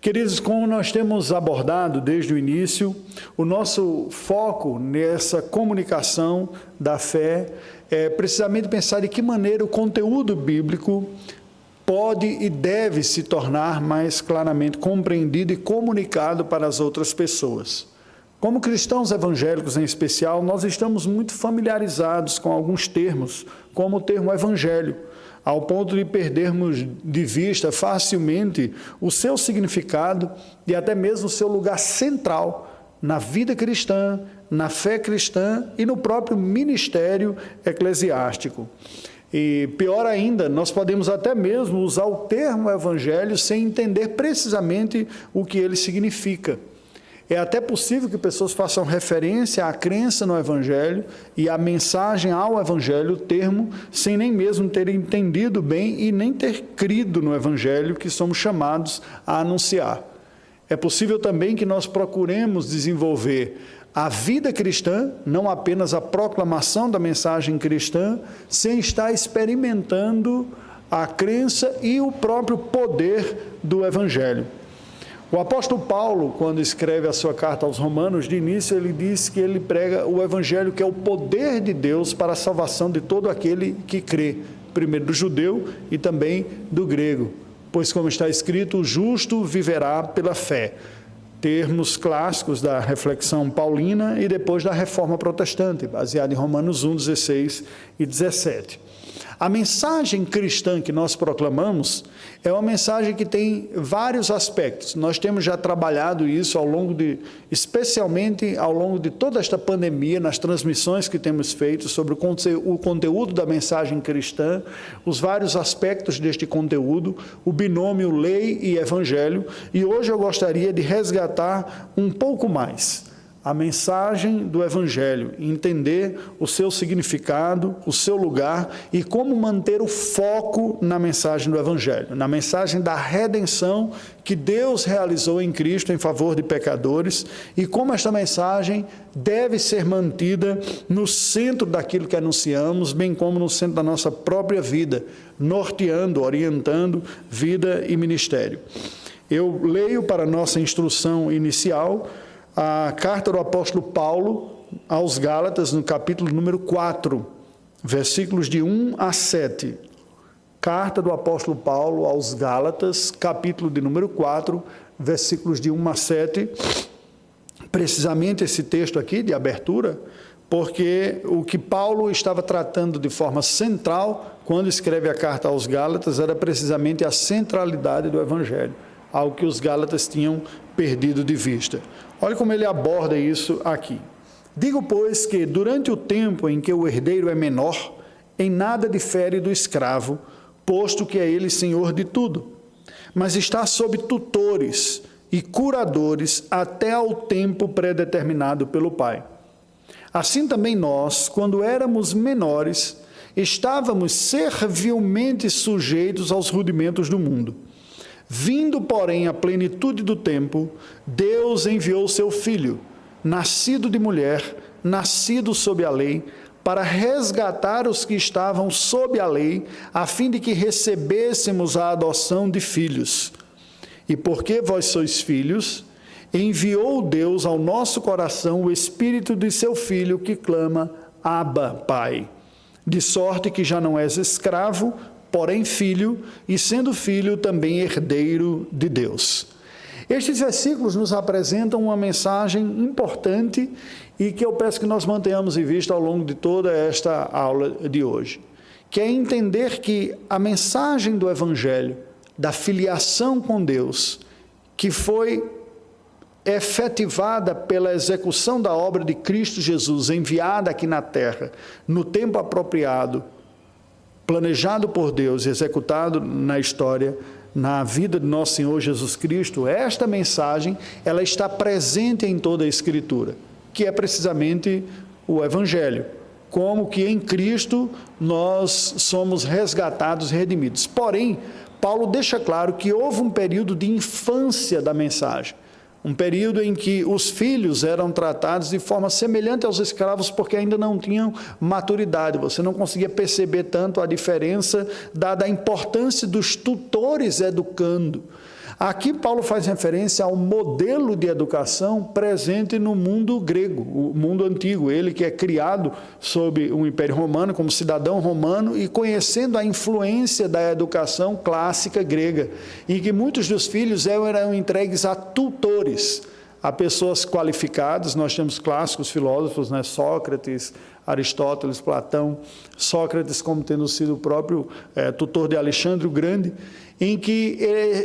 Queridos, como nós temos abordado desde o início, o nosso foco nessa comunicação da fé é precisamente pensar de que maneira o conteúdo bíblico pode e deve se tornar mais claramente compreendido e comunicado para as outras pessoas. Como cristãos evangélicos em especial, nós estamos muito familiarizados com alguns termos, como o termo evangelho, ao ponto de perdermos de vista facilmente o seu significado e até mesmo o seu lugar central na vida cristã, na fé cristã e no próprio ministério eclesiástico. E pior ainda, nós podemos até mesmo usar o termo evangelho sem entender precisamente o que ele significa. É até possível que pessoas façam referência à crença no Evangelho e à mensagem ao Evangelho, o termo, sem nem mesmo ter entendido bem e nem ter crido no Evangelho que somos chamados a anunciar. É possível também que nós procuremos desenvolver a vida cristã, não apenas a proclamação da mensagem cristã, sem estar experimentando a crença e o próprio poder do Evangelho. O apóstolo Paulo, quando escreve a sua carta aos Romanos, de início ele diz que ele prega o Evangelho, que é o poder de Deus para a salvação de todo aquele que crê, primeiro do judeu e também do grego. Pois, como está escrito, o justo viverá pela fé. Termos clássicos da reflexão paulina e depois da reforma protestante, baseado em Romanos 1, 16 e 17. A mensagem cristã que nós proclamamos é uma mensagem que tem vários aspectos. Nós temos já trabalhado isso especialmente ao longo de toda esta pandemia, nas transmissões que temos feito sobre o conteúdo da mensagem cristã, os vários aspectos deste conteúdo, o binômio lei e evangelho, e hoje eu gostaria de resgatar um pouco mais a mensagem do Evangelho, entender o seu significado, o seu lugar e como manter o foco na mensagem do Evangelho, na mensagem da redenção que Deus realizou em Cristo em favor de pecadores e como esta mensagem deve ser mantida no centro daquilo que anunciamos, bem como no centro da nossa própria vida, norteando, orientando vida e ministério. Eu leio para nossa instrução inicial a carta do apóstolo Paulo aos Gálatas, no capítulo número 4, versículos de 1 a 7. Carta do apóstolo Paulo aos Gálatas, capítulo de número 4, versículos de 1 a 7. Precisamente esse texto aqui de abertura, porque o que Paulo estava tratando de forma central, quando escreve a carta aos Gálatas, era precisamente a centralidade do Evangelho, algo que os Gálatas tinham perdido de vista. Olha como ele aborda isso aqui. Digo, pois, que durante o tempo em que o herdeiro é menor, em nada difere do escravo, posto que é ele senhor de tudo, mas está sob tutores e curadores até ao tempo predeterminado pelo Pai. Assim também nós, quando éramos menores, estávamos servilmente sujeitos aos rudimentos do mundo. Vindo, porém, a plenitude do tempo, Deus enviou seu Filho, nascido de mulher, nascido sob a lei, para resgatar os que estavam sob a lei, a fim de que recebêssemos a adoção de filhos. E porque vós sois filhos, enviou Deus ao nosso coração o Espírito de seu Filho, que clama, Abba, Pai. De sorte que já não és escravo, porém filho, e sendo filho também herdeiro de Deus. Estes versículos nos apresentam uma mensagem importante e que eu peço que nós mantenhamos em vista ao longo de toda esta aula de hoje, que é entender que a mensagem do Evangelho, da filiação com Deus, que foi efetivada pela execução da obra de Cristo Jesus, enviada aqui na terra, no tempo apropriado, planejado por Deus e executado na história, na vida de nosso Senhor Jesus Cristo, esta mensagem, ela está presente em toda a Escritura, que é precisamente o Evangelho, como que em Cristo nós somos resgatados e redimidos. Porém, Paulo deixa claro que houve um período de infância da mensagem, um período em que os filhos eram tratados de forma semelhante aos escravos, porque ainda não tinham maturidade. Você não conseguia perceber tanto a diferença, dada a importância dos tutores educando. Aqui Paulo faz referência ao modelo de educação presente no mundo grego, o mundo antigo, ele que é criado sob o Império Romano, como cidadão romano, e conhecendo a influência da educação clássica grega, em que muitos dos filhos eram entregues a tutores, a pessoas qualificadas. Nós temos clássicos filósofos, né? Sócrates, Aristóteles, Platão, Sócrates como tendo sido o próprio tutor de Alexandre o Grande, em que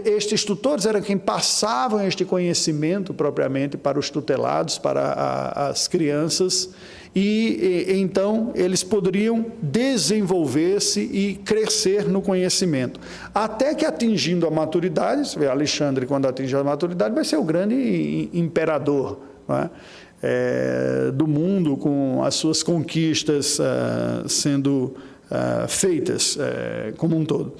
estes tutores eram quem passavam este conhecimento propriamente para os tutelados, para as crianças, e então eles poderiam desenvolver-se e crescer no conhecimento, até que atingindo a maturidade, você vê, Alexandre, quando atingiu a maturidade, vai ser o grande imperador, não é? Do mundo, com as suas conquistas sendo feitas como um todo.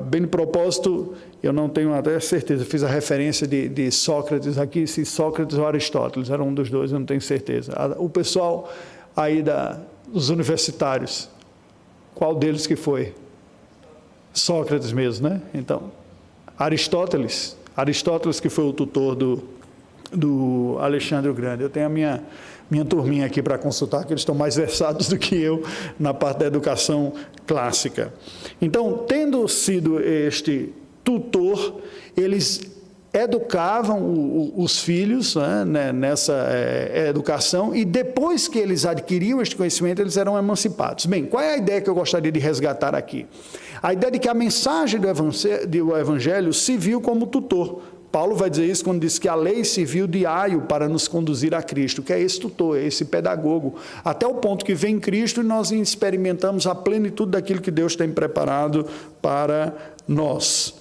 Bem de propósito, eu não tenho até certeza, fiz a referência de Sócrates aqui, se Sócrates ou Aristóteles, era um dos dois, eu não tenho certeza. O pessoal aí dos universitários, qual deles que foi? Sócrates mesmo, né? Então, Aristóteles que foi o tutor do Alexandre o Grande. Eu tenho a minha turminha aqui para consultar, que eles estão mais versados do que eu na parte da educação clássica. Então, tendo sido este tutor, eles educavam os filhos, né, nessa educação, e depois que eles adquiriam este conhecimento, eles eram emancipados. Bem, qual é a ideia que eu gostaria de resgatar aqui? A ideia de que a mensagem do Evangelho se viu como tutor. Paulo vai dizer isso quando diz que a lei serviu de aio para nos conduzir a Cristo, que é esse tutor, é esse pedagogo, até o ponto que vem Cristo e nós experimentamos a plenitude daquilo que Deus tem preparado para nós.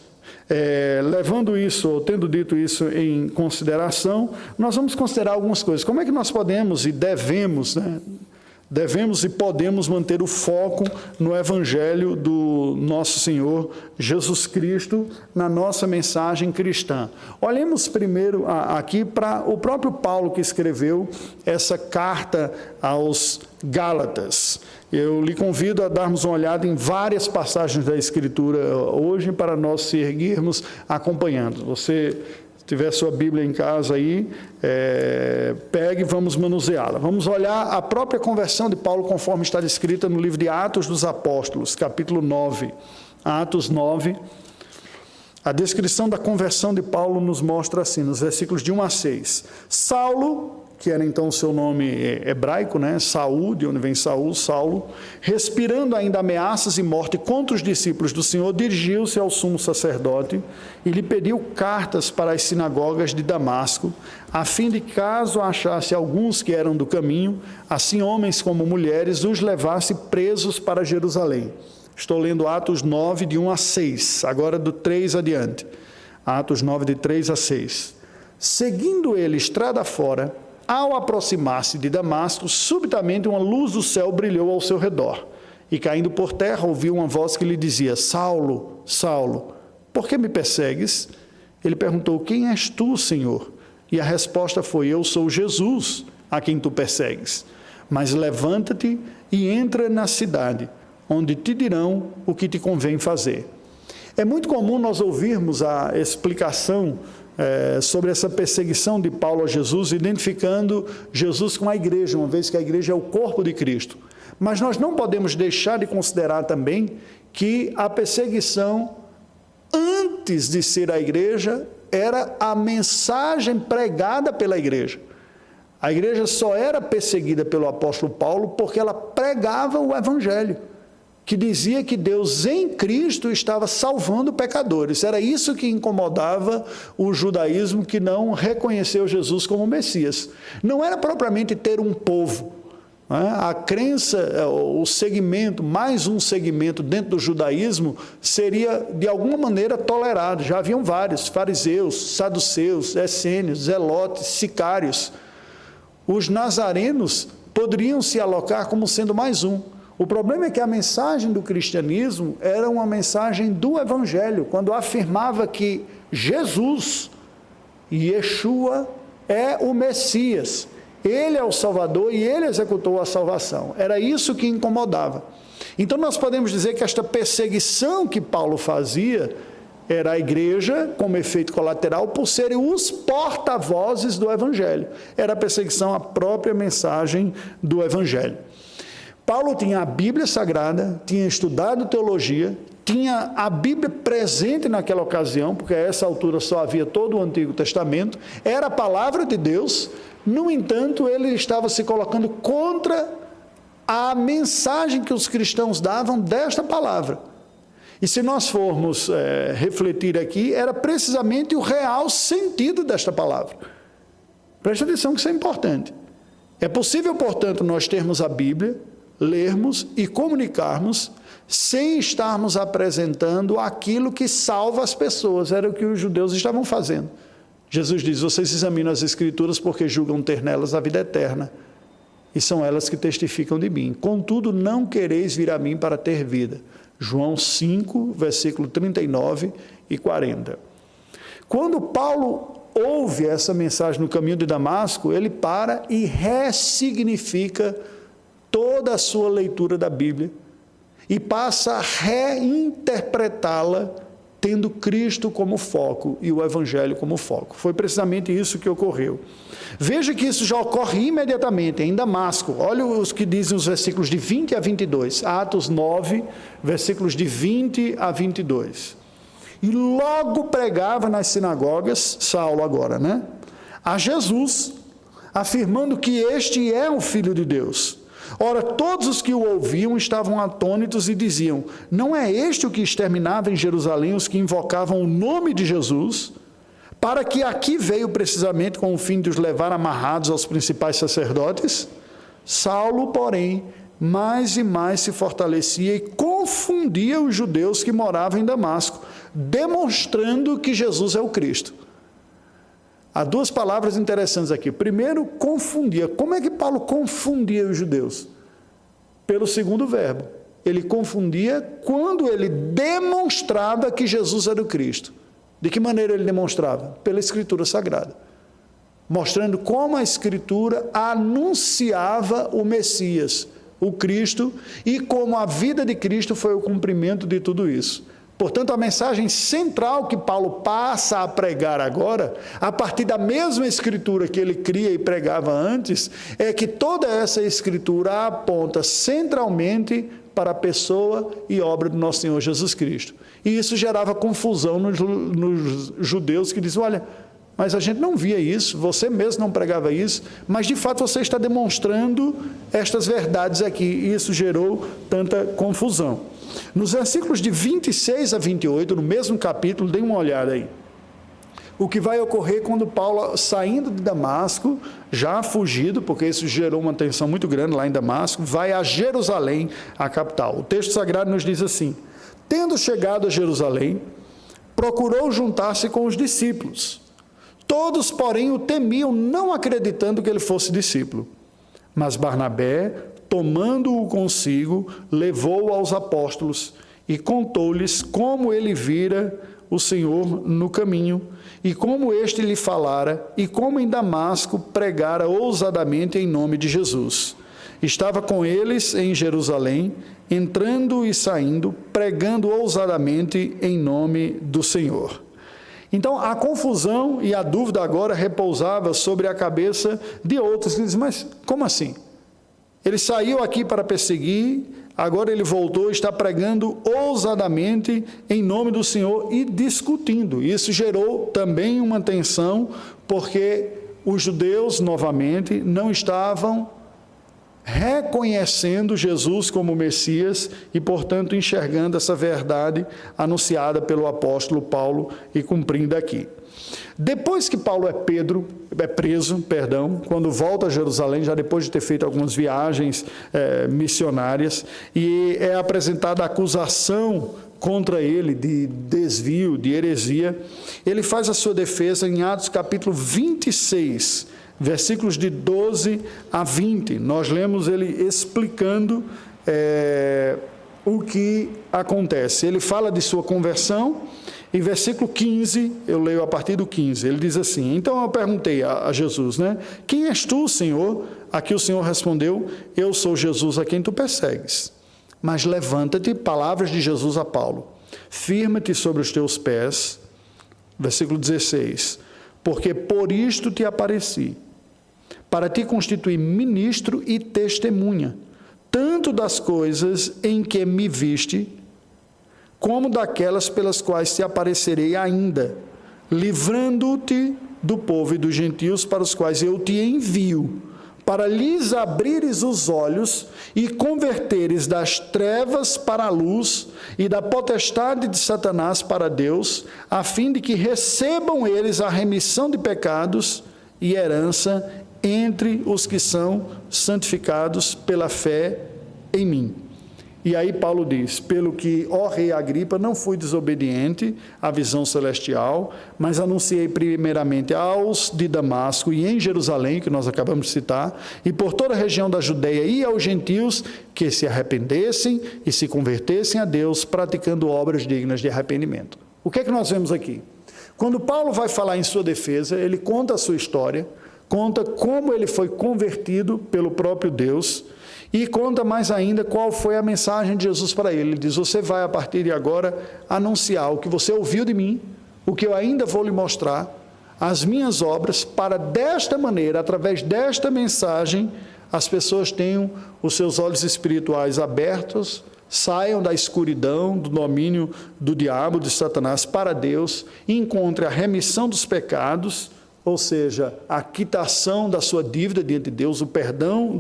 Levando isso, ou tendo dito isso em consideração, nós vamos considerar algumas coisas. Como é que nós podemos e devemos, né? Devemos e podemos manter o foco no Evangelho do nosso Senhor Jesus Cristo, na nossa mensagem cristã. Olhemos primeiro aqui para o próprio Paulo, que escreveu essa carta aos Gálatas. Eu lhe convido a darmos uma olhada em várias passagens da Escritura hoje, para nós seguirmos acompanhando. Você tiver sua Bíblia em casa aí, pegue e vamos manuseá-la. Vamos olhar a própria conversão de Paulo, conforme está descrita no livro de Atos dos Apóstolos, capítulo 9. Atos 9. A descrição da conversão de Paulo nos mostra assim, nos versículos de 1 a 6. Saulo, que era então o seu nome hebraico, né? Saul, de onde vem Saul, Saulo, respirando ainda ameaças e morte contra os discípulos do Senhor, dirigiu-se ao sumo sacerdote e lhe pediu cartas para as sinagogas de Damasco, a fim de, caso achasse alguns que eram do caminho, assim homens como mulheres, os levasse presos para Jerusalém. Estou lendo Atos 9, de 1 a 6, agora do 3 adiante. Atos 9, de 3 a 6. Seguindo ele estrada fora, ao aproximar-se de Damasco, subitamente uma luz do céu brilhou ao seu redor. E caindo por terra, ouviu uma voz que lhe dizia: Saulo, Saulo, por que me persegues? Ele perguntou: quem és tu, Senhor? E a resposta foi: eu sou Jesus, a quem tu persegues. Mas levanta-te e entra na cidade, onde te dirão o que te convém fazer. É muito comum nós ouvirmos a explicação sobre essa perseguição de Paulo a Jesus, identificando Jesus com a igreja, uma vez que a igreja é o corpo de Cristo. Mas nós não podemos deixar de considerar também que a perseguição, antes de ser a igreja, era a mensagem pregada pela igreja. A igreja só era perseguida pelo apóstolo Paulo porque ela pregava o Evangelho, que dizia que Deus em Cristo estava salvando pecadores. Era isso que incomodava o judaísmo, que não reconheceu Jesus como Messias. Não era propriamente ter um povo. A crença, o segmento, mais um segmento dentro do judaísmo, seria de alguma maneira tolerado. Já haviam vários: fariseus, saduceus, essênios, zelotes, sicários. Os nazarenos poderiam se alocar como sendo mais um. O problema é que a mensagem do cristianismo era uma mensagem do Evangelho, quando afirmava que Jesus, Yeshua, é o Messias, Ele é o Salvador e Ele executou a salvação. Era isso que incomodava. Então nós podemos dizer que esta perseguição que Paulo fazia era a igreja, como efeito colateral, por serem os porta-vozes do evangelho. Era a perseguição à própria mensagem do evangelho. Paulo tinha a Bíblia Sagrada, tinha estudado teologia, tinha a Bíblia presente naquela ocasião, porque a essa altura só havia todo o Antigo Testamento, era a palavra de Deus. No entanto, ele estava se colocando contra a mensagem que os cristãos davam desta palavra. E se nós formos refletir aqui, era precisamente o real sentido desta palavra. Preste atenção que isso é importante. É possível, portanto, nós termos a Bíblia, lermos e comunicarmos sem estarmos apresentando aquilo que salva as pessoas. Era o que os judeus estavam fazendo. Jesus diz: vocês examinam as Escrituras porque julgam ter nelas a vida eterna, e são elas que testificam de mim. Contudo, não quereis vir a mim para ter vida. João 5, versículo 39 e 40. Quando Paulo ouve essa mensagem no caminho de Damasco, ele para e ressignifica toda a sua leitura da Bíblia e passa a reinterpretá-la tendo Cristo como foco e o Evangelho como foco. Foi precisamente isso que ocorreu. Veja que isso já ocorre imediatamente em Damasco. Olha os que dizem os versículos de 20 a 22. Atos 9, versículos de 20 a 22. E logo pregava nas sinagogas, Saulo agora, a Jesus, afirmando que este é o Filho de Deus. Ora, todos os que o ouviam estavam atônitos e diziam: não é este o que exterminava em Jerusalém os que invocavam o nome de Jesus? Para que aqui veio precisamente com o fim de os levar amarrados aos principais sacerdotes? Saulo, porém, mais e mais se fortalecia e confundia os judeus que moravam em Damasco, demonstrando que Jesus é o Cristo. Há duas palavras interessantes aqui. Primeiro, confundia. Como é que Paulo confundia os judeus? Pelo segundo verbo. Ele confundia quando ele demonstrava que Jesus era o Cristo. De que maneira ele demonstrava? Pela Escritura Sagrada. Mostrando como a Escritura anunciava o Messias, o Cristo, e como a vida de Cristo foi o cumprimento de tudo isso. Portanto, a mensagem central que Paulo passa a pregar agora, a partir da mesma Escritura que ele cria e pregava antes, é que toda essa Escritura aponta centralmente para a pessoa e obra do nosso Senhor Jesus Cristo. E isso gerava confusão nos judeus que diziam: olha, mas a gente não via isso, você mesmo não pregava isso, mas de fato você está demonstrando estas verdades aqui, e isso gerou tanta confusão. Nos versículos de 26 a 28, no mesmo capítulo, dê uma olhada aí. O que vai ocorrer quando Paulo, saindo de Damasco, já fugido, porque isso gerou uma tensão muito grande lá em Damasco, vai a Jerusalém, a capital. O texto sagrado nos diz assim: tendo chegado a Jerusalém, procurou juntar-se com os discípulos. Todos, porém, o temiam, não acreditando que ele fosse discípulo. Mas Barnabé, tomando-o consigo, levou-o aos apóstolos e contou-lhes como ele vira o Senhor no caminho, e como este lhe falara, e como em Damasco pregara ousadamente em nome de Jesus. Estava com eles em Jerusalém, entrando e saindo, pregando ousadamente em nome do Senhor. Então, a confusão e a dúvida agora repousava sobre a cabeça de outros que dizem: mas como assim? Ele saiu aqui para perseguir, agora ele voltou e está pregando ousadamente em nome do Senhor e discutindo. Isso gerou também uma tensão, porque os judeus, novamente, não estavam reconhecendo Jesus como Messias e, portanto, enxergando essa verdade anunciada pelo apóstolo Paulo e cumprindo aqui. Depois que Paulo é preso, quando volta a Jerusalém, já depois de ter feito algumas viagens missionárias, e é apresentada a acusação contra ele de desvio, de heresia, ele faz a sua defesa em Atos capítulo 26, versículos de 12 a 20. Nós lemos ele explicando o que acontece. Ele fala de sua conversão. Em versículo 15, eu leio a partir do 15, ele diz assim: então eu perguntei a Jesus, quem és tu, Senhor? A que o Senhor respondeu: eu sou Jesus a quem tu persegues. Mas levanta-te, palavras de Jesus a Paulo, firma-te sobre os teus pés. Versículo 16, porque por isto te apareci, para te constituir ministro e testemunha, tanto das coisas em que me viste, como daquelas pelas quais te aparecerei ainda, livrando-te do povo e dos gentios para os quais eu te envio, para lhes abrires os olhos e converteres das trevas para a luz e da potestade de Satanás para Deus, a fim de que recebam eles a remissão de pecados e herança entre os que são santificados pela fé em mim. E aí Paulo diz, pelo que, ó rei Agripa, não fui desobediente à visão celestial, mas anunciei primeiramente aos de Damasco e em Jerusalém, que nós acabamos de citar, e por toda a região da Judeia e aos gentios, que se arrependessem e se convertessem a Deus, praticando obras dignas de arrependimento. O que é que nós vemos aqui? Quando Paulo vai falar em sua defesa, ele conta a sua história, conta como ele foi convertido pelo próprio Deus, e conta mais ainda qual foi a mensagem de Jesus para ele. Ele diz, você vai a partir de agora anunciar o que você ouviu de mim, o que eu ainda vou lhe mostrar, as minhas obras, para desta maneira, através desta mensagem, as pessoas tenham os seus olhos espirituais abertos, saiam da escuridão, do domínio do diabo, de Satanás, para Deus, e encontrem a remissão dos pecados, ou seja, a quitação da sua dívida diante de Deus, o perdão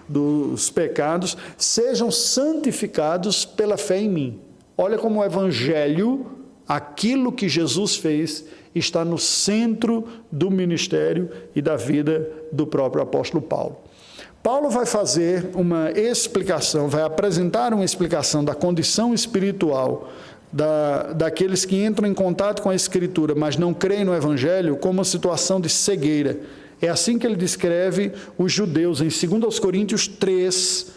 dos pecados, sejam santificados pela fé em mim. Olha como o Evangelho, aquilo que Jesus fez, está no centro do ministério e da vida do próprio apóstolo Paulo. Paulo vai fazer uma explicação, vai apresentar uma explicação da condição espiritual daqueles que entram em contato com a Escritura, mas não creem no Evangelho, como uma situação de cegueira. É assim que ele descreve os judeus em 2 Coríntios 3,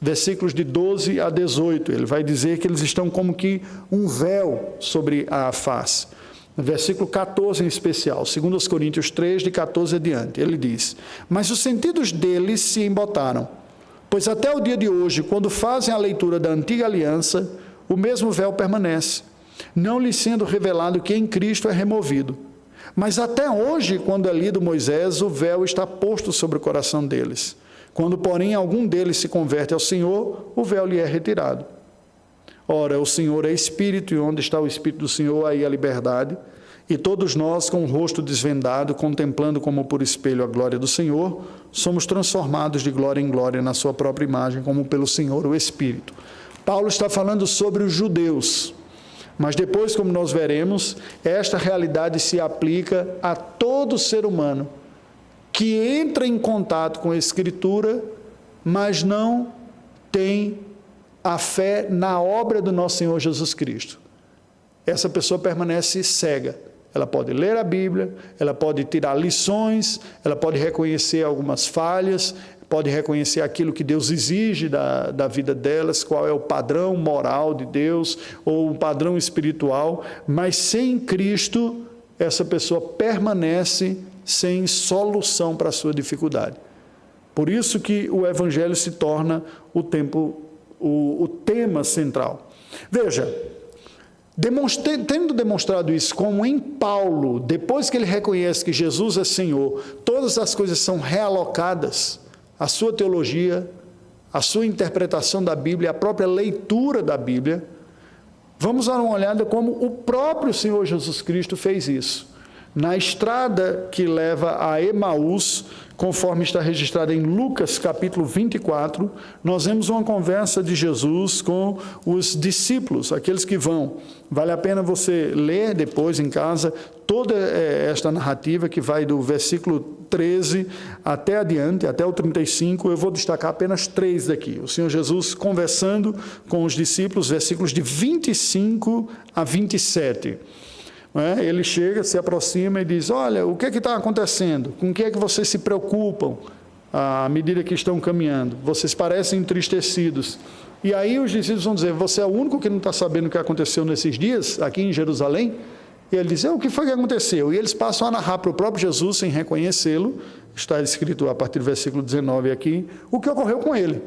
versículos de 12 a 18. Ele vai dizer que eles estão como que um véu sobre a face. No versículo 14 em especial, 2 Coríntios 3, de 14 adiante, ele diz, mas os sentidos deles se embotaram, pois até o dia de hoje, quando fazem a leitura da antiga aliança, o mesmo véu permanece, não lhes sendo revelado que em Cristo é removido. Mas até hoje, quando é lido Moisés, o véu está posto sobre o coração deles. Quando, porém, algum deles se converte ao Senhor, o véu lhe é retirado. Ora, o Senhor é Espírito, e onde está o Espírito do Senhor, aí a liberdade. E todos nós, com o rosto desvendado, contemplando como por espelho a glória do Senhor, somos transformados de glória em glória na sua própria imagem, como pelo Senhor, o Espírito. Paulo está falando sobre os judeus, mas depois, como nós veremos, esta realidade se aplica a todo ser humano que entra em contato com a Escritura, mas não tem a fé na obra do nosso Senhor Jesus Cristo. Essa pessoa permanece cega. Ela pode ler a Bíblia, ela pode tirar lições, ela pode reconhecer algumas falhas, pode reconhecer aquilo que Deus exige da vida delas, qual é o padrão moral de Deus, ou o padrão espiritual, mas sem Cristo, essa pessoa permanece sem solução para a sua dificuldade. Por isso que o Evangelho se torna o tema central. Veja, tendo demonstrado isso, como em Paulo, depois que ele reconhece que Jesus é Senhor, todas as coisas são realocadas, a sua teologia, a sua interpretação da Bíblia, a própria leitura da Bíblia, vamos dar uma olhada como o próprio Senhor Jesus Cristo fez isso. Na estrada que leva a Emaús, conforme está registrado em Lucas capítulo 24, nós vemos uma conversa de Jesus com os discípulos, aqueles que vão. Vale a pena você ler depois em casa toda esta narrativa que vai do versículo 13 até adiante, até o 35. Eu vou destacar apenas 3 daqui. O Senhor Jesus conversando com os discípulos, versículos de 25 a 27. Ele chega, se aproxima e diz, olha, o que está acontecendo? Com o que é que vocês se preocupam à medida que estão caminhando? Vocês parecem entristecidos. E aí os discípulos vão dizer, você é o único que não está sabendo o que aconteceu nesses dias, aqui em Jerusalém? E ele diz, o que foi que aconteceu? E eles passam a narrar para o próprio Jesus, sem reconhecê-lo, está escrito a partir do versículo 19 aqui, o que ocorreu com ele.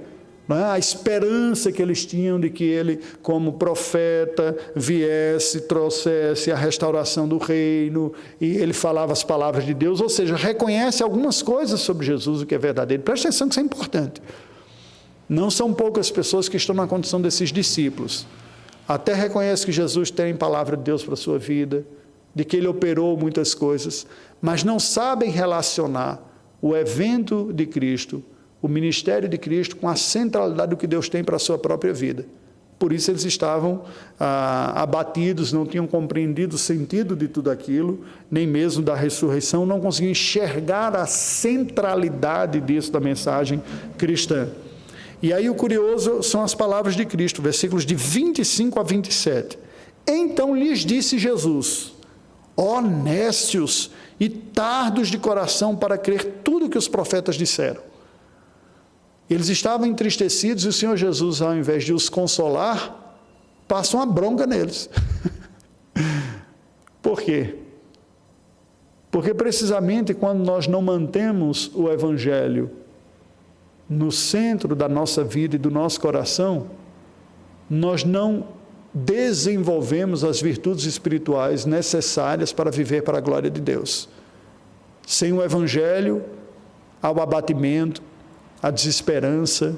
não é? A esperança que eles tinham de que ele, como profeta, viesse, trouxesse a restauração do reino, e ele falava as palavras de Deus, ou seja, reconhece algumas coisas sobre Jesus, o que é verdadeiro. Presta atenção que isso é importante. Não são poucas pessoas que estão na condição desses discípulos. Até reconhece que Jesus tem palavra de Deus para a sua vida, de que ele operou muitas coisas, mas não sabem relacionar o evento de Cristo, o ministério de Cristo, com a centralidade do que Deus tem para a sua própria vida. Por isso eles estavam abatidos, não tinham compreendido o sentido de tudo aquilo, nem mesmo da ressurreição, não conseguiam enxergar a centralidade disso da mensagem cristã. E aí o curioso são as palavras de Cristo, versículos de 25 a 27. Então lhes disse Jesus: ó nécios e tardos de coração para crer tudo que os profetas disseram. Eles estavam entristecidos e o Senhor Jesus, ao invés de os consolar, passa uma bronca neles. Por quê? Porque precisamente quando nós não mantemos o Evangelho no centro da nossa vida e do nosso coração, nós não desenvolvemos as virtudes espirituais necessárias para viver para a glória de Deus. Sem o Evangelho, há o abatimento, a desesperança,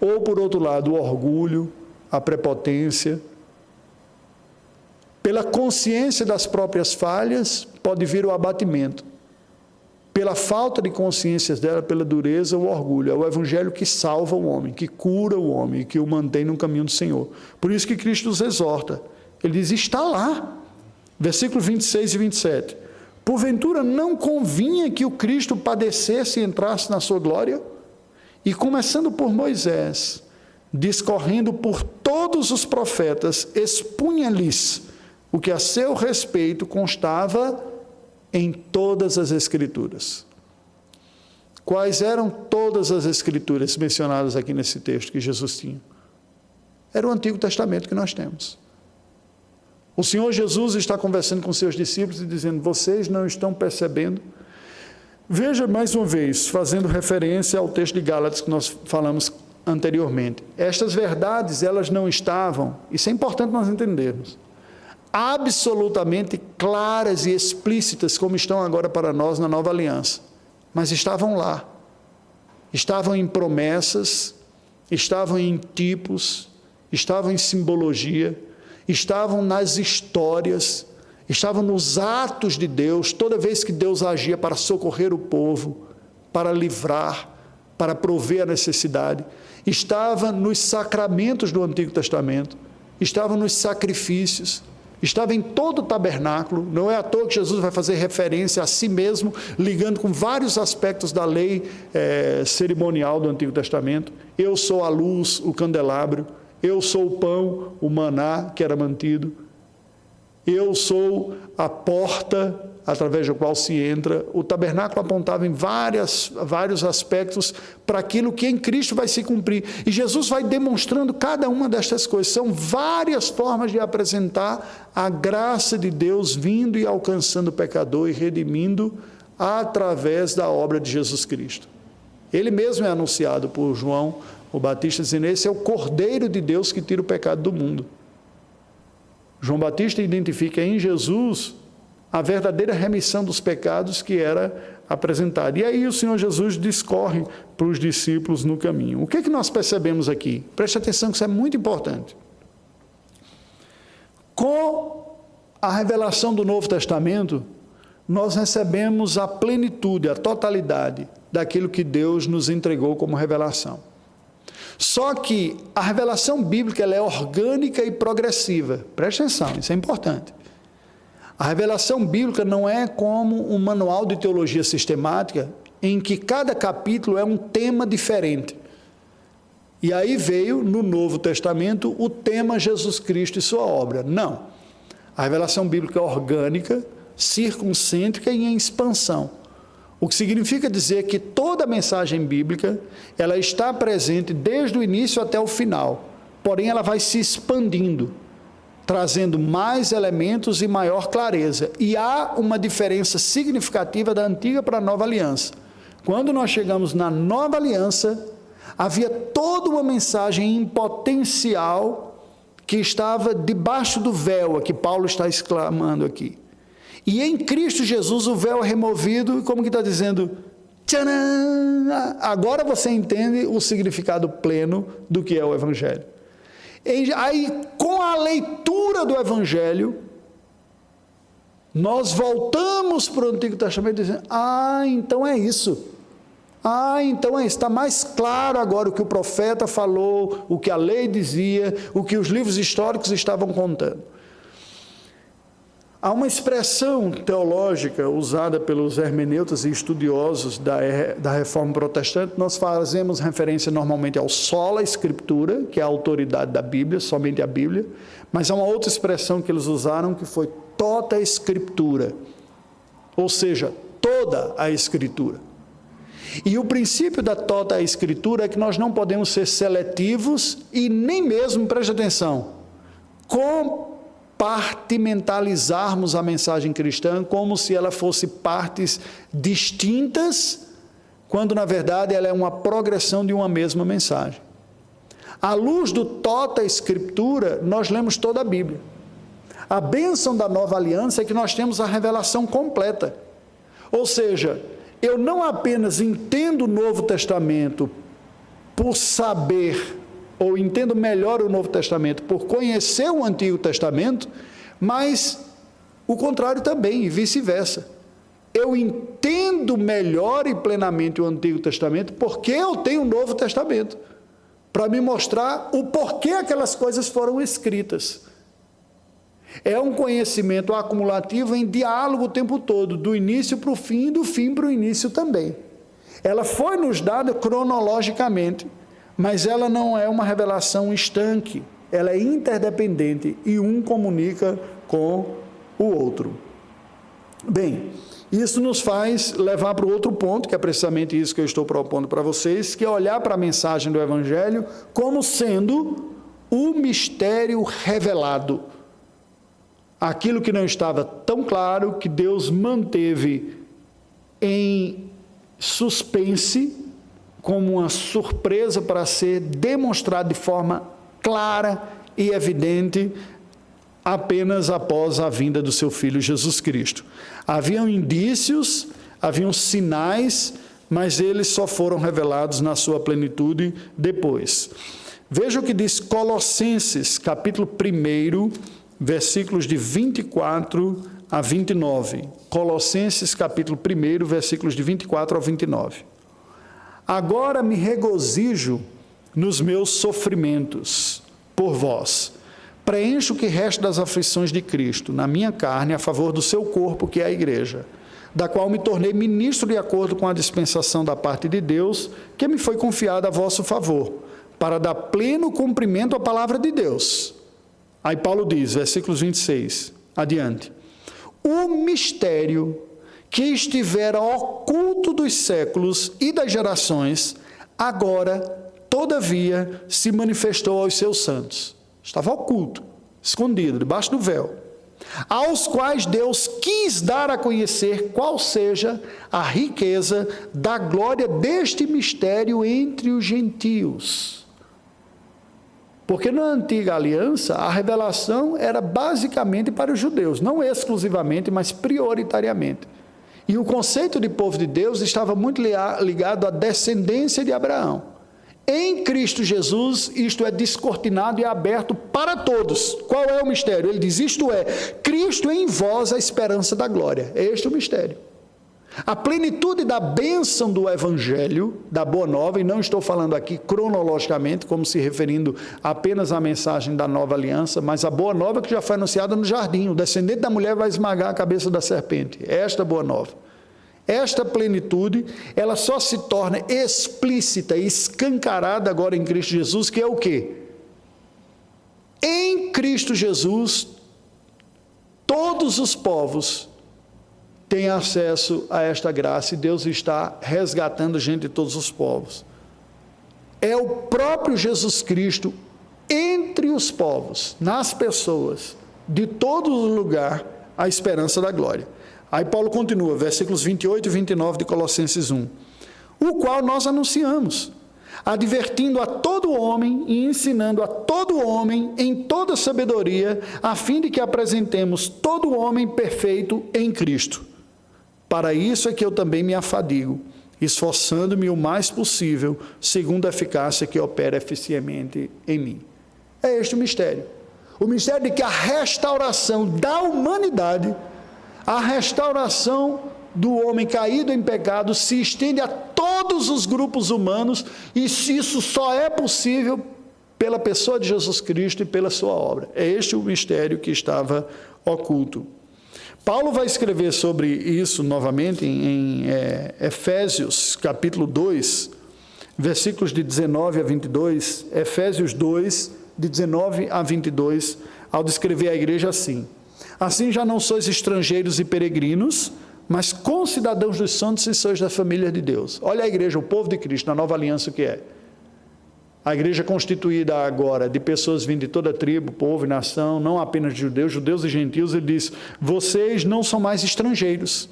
ou por outro lado, o orgulho, a prepotência. Pela consciência das próprias falhas, pode vir o abatimento. Pela falta de consciência dela, pela dureza, o orgulho. É o Evangelho que salva o homem, que cura o homem, que o mantém no caminho do Senhor. Por isso que Cristo nos exorta. Ele diz, está lá. Versículos 26 e 27. Porventura não convinha que o Cristo padecesse e entrasse na sua glória? E começando por Moisés, discorrendo por todos os profetas, expunha-lhes o que a seu respeito constava em todas as Escrituras. Quais eram todas as Escrituras mencionadas aqui nesse texto que Jesus tinha? Era o Antigo Testamento que nós temos. O Senhor Jesus está conversando com seus discípulos e dizendo, vocês não estão percebendo? Veja mais uma vez, fazendo referência ao texto de Gálatas que nós falamos anteriormente. Estas verdades, elas não estavam, isso é importante nós entendermos, absolutamente claras e explícitas como estão agora para nós na nova aliança, mas estavam lá, estavam em promessas, estavam em tipos, estavam em simbologia, estavam nas histórias, estavam nos atos de Deus, toda vez que Deus agia para socorrer o povo, para livrar, para prover a necessidade, estava nos sacramentos do Antigo Testamento, estava nos sacrifícios, estava em todo o tabernáculo. Não é à toa que Jesus vai fazer referência a si mesmo, ligando com vários aspectos da lei cerimonial do Antigo Testamento. Eu sou a luz, o candelabro, eu sou o pão, o maná que era mantido, eu sou a porta através da qual se entra. O tabernáculo apontava em vários aspectos para aquilo que em Cristo vai se cumprir. E Jesus vai demonstrando cada uma destas coisas. São várias formas de apresentar a graça de Deus vindo e alcançando o pecador e redimindo através da obra de Jesus Cristo. Ele mesmo é anunciado por João o Batista, dizendo, esse é o Cordeiro de Deus que tira o pecado do mundo. João Batista identifica em Jesus a verdadeira remissão dos pecados que era apresentada. E aí o Senhor Jesus discorre para os discípulos no caminho. O que é que nós percebemos aqui? Preste atenção que isso é muito importante. Com a revelação do Novo Testamento, nós recebemos a plenitude, a totalidade daquilo que Deus nos entregou como revelação. Só que a revelação bíblica ela é orgânica e progressiva. Preste atenção, isso é importante. A revelação bíblica não é como um manual de teologia sistemática, em que cada capítulo é um tema diferente. E aí veio, no Novo Testamento, o tema Jesus Cristo e sua obra. Não. A revelação bíblica é orgânica, circuncêntrica e em expansão. O que significa dizer que toda a mensagem bíblica, ela está presente desde o início até o final, porém ela vai se expandindo, trazendo mais elementos e maior clareza. E há uma diferença significativa da antiga para a nova aliança. Quando nós chegamos na nova aliança, Havia toda uma mensagem em potencial que estava debaixo do véu, que Paulo está exclamando aqui. E em Cristo Jesus o véu é removido, e como que está dizendo? Tcharam! Agora você entende o significado pleno do que é o Evangelho. Aí, com a leitura do Evangelho, nós voltamos para o Antigo Testamento dizendo, então é isso. Então é isso. Está mais claro agora o que o profeta falou, o que a lei dizia, o que os livros históricos estavam contando. Há uma expressão teológica usada pelos hermeneutas e estudiosos da Reforma Protestante. Nós fazemos referência normalmente ao sola Escritura, que é a autoridade da Bíblia, somente a Bíblia, mas há uma outra expressão que eles usaram que foi tota Escritura, ou seja, toda a Escritura. E o princípio da tota Escritura é que nós não podemos ser seletivos e nem mesmo, preste atenção, compartimentalizarmos a mensagem cristã como se ela fosse partes distintas, quando na verdade ela é uma progressão de uma mesma mensagem. À luz do tota Escritura, nós lemos toda a Bíblia. A bênção da nova aliança é que nós temos a revelação completa. Ou seja, eu não apenas entendo o Novo Testamento por saber, ou entendo melhor o Novo Testamento por conhecer o Antigo Testamento, mas o contrário também, e vice-versa. Eu entendo melhor e plenamente o Antigo Testamento porque eu tenho o Novo Testamento, para me mostrar o porquê aquelas coisas foram escritas. É um conhecimento acumulativo em diálogo o tempo todo, do início para o fim e do fim para o início também. Ela foi nos dada cronologicamente, mas ela não é uma revelação estanque, ela é interdependente e um comunica com o outro. Bem, isso nos faz levar para o outro ponto, que é precisamente isso que eu estou propondo para vocês, que é olhar para a mensagem do Evangelho como sendo o mistério revelado. Aquilo que não estava tão claro, que Deus manteve em suspense, como uma surpresa para ser demonstrado de forma clara e evidente apenas após a vinda do seu Filho Jesus Cristo. Haviam indícios, haviam sinais, mas eles só foram revelados na sua plenitude depois. Veja o que diz Colossenses, capítulo 1, versículos de 24 a 29. Colossenses, capítulo 1, versículos de 24 a 29. Agora me regozijo nos meus sofrimentos por vós. Preencho o que resta das aflições de Cristo na minha carne a favor do seu corpo, que é a igreja, da qual me tornei ministro de acordo com a dispensação da parte de Deus, que me foi confiada a vosso favor, para dar pleno cumprimento à palavra de Deus. Aí Paulo diz, versículos 26, adiante. O mistério que estivera oculto dos séculos e das gerações, agora, todavia, se manifestou aos seus santos. Estava oculto, escondido, debaixo do véu. Aos quais Deus quis dar a conhecer qual seja a riqueza da glória deste mistério entre os gentios. Porque na antiga aliança, a revelação era basicamente para os judeus, não exclusivamente, mas prioritariamente. E o conceito de povo de Deus estava muito ligado à descendência de Abraão. Em Cristo Jesus, isto é descortinado e aberto para todos. Qual é o mistério? Ele diz, isto é, Cristo em vós a esperança da glória. Este é o mistério. A plenitude da bênção do Evangelho, da Boa Nova, e não estou falando aqui cronologicamente, como se referindo apenas à mensagem da Nova Aliança, mas a Boa Nova que já foi anunciada no jardim, o descendente da mulher vai esmagar a cabeça da serpente. Esta Boa Nova. Esta plenitude, ela só se torna explícita e escancarada agora em Cristo Jesus, que é o quê? Em Cristo Jesus, todos os povos têm acesso a esta graça e Deus está resgatando gente de todos os povos. É o próprio Jesus Cristo entre os povos, nas pessoas, de todo lugar, a esperança da glória. Aí Paulo continua, versículos 28 e 29 de Colossenses 1. O qual nós anunciamos, advertindo a todo homem e ensinando a todo homem em toda sabedoria, a fim de que apresentemos todo homem perfeito em Cristo. Para isso é que eu também me afadigo, esforçando-me o mais possível, segundo a eficácia que opera eficientemente em mim. É este o mistério de que a restauração da humanidade, a restauração do homem caído em pecado se estende a todos os grupos humanos, e isso só é possível pela pessoa de Jesus Cristo e pela sua obra. É este o mistério que estava oculto. Paulo vai escrever sobre isso novamente em Efésios capítulo 2, versículos de 19 a 22, Efésios 2, de 19 a 22, ao descrever a igreja assim: assim já não sois estrangeiros e peregrinos, mas concidadãos dos santos e sois da família de Deus. Olha a igreja, o povo de Cristo, na nova aliança, o que é? A igreja constituída agora de pessoas vindo de toda tribo, povo e nação, não apenas de judeus e gentios. Ele diz: vocês não são mais estrangeiros,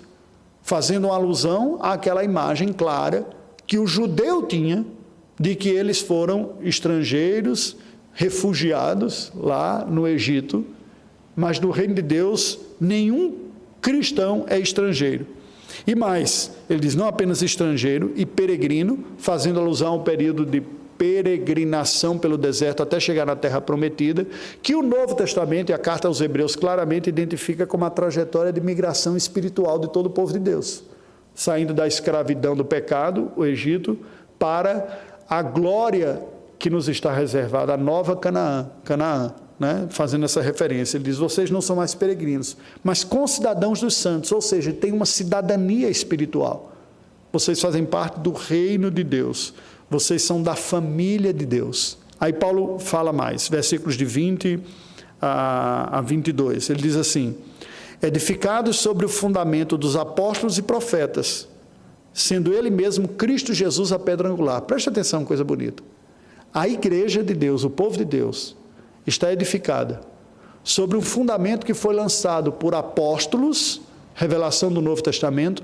fazendo uma alusão àquela imagem clara que o judeu tinha de que eles foram estrangeiros, refugiados lá no Egito, mas no reino de Deus nenhum cristão é estrangeiro. E mais, ele diz não apenas estrangeiro e peregrino, fazendo alusão ao período de peregrinação pelo deserto até chegar na terra prometida, que o Novo Testamento e a carta aos Hebreus claramente identifica como a trajetória de migração espiritual de todo o povo de Deus, saindo da escravidão do pecado, o Egito, para a glória que nos está reservada, a nova Canaã, né? Fazendo essa referência. Ele diz: vocês não são mais peregrinos, mas concidadãos dos santos, ou seja, tem uma cidadania espiritual. Vocês fazem parte do reino de Deus, vocês são da família de Deus. Aí Paulo fala mais, versículos de 20 a 22, ele diz assim: edificados sobre o fundamento dos apóstolos e profetas, sendo ele mesmo Cristo Jesus a pedra angular. Preste atenção, coisa bonita. A igreja de Deus, o povo de Deus, está edificada sobre um fundamento que foi lançado por apóstolos, revelação do Novo Testamento,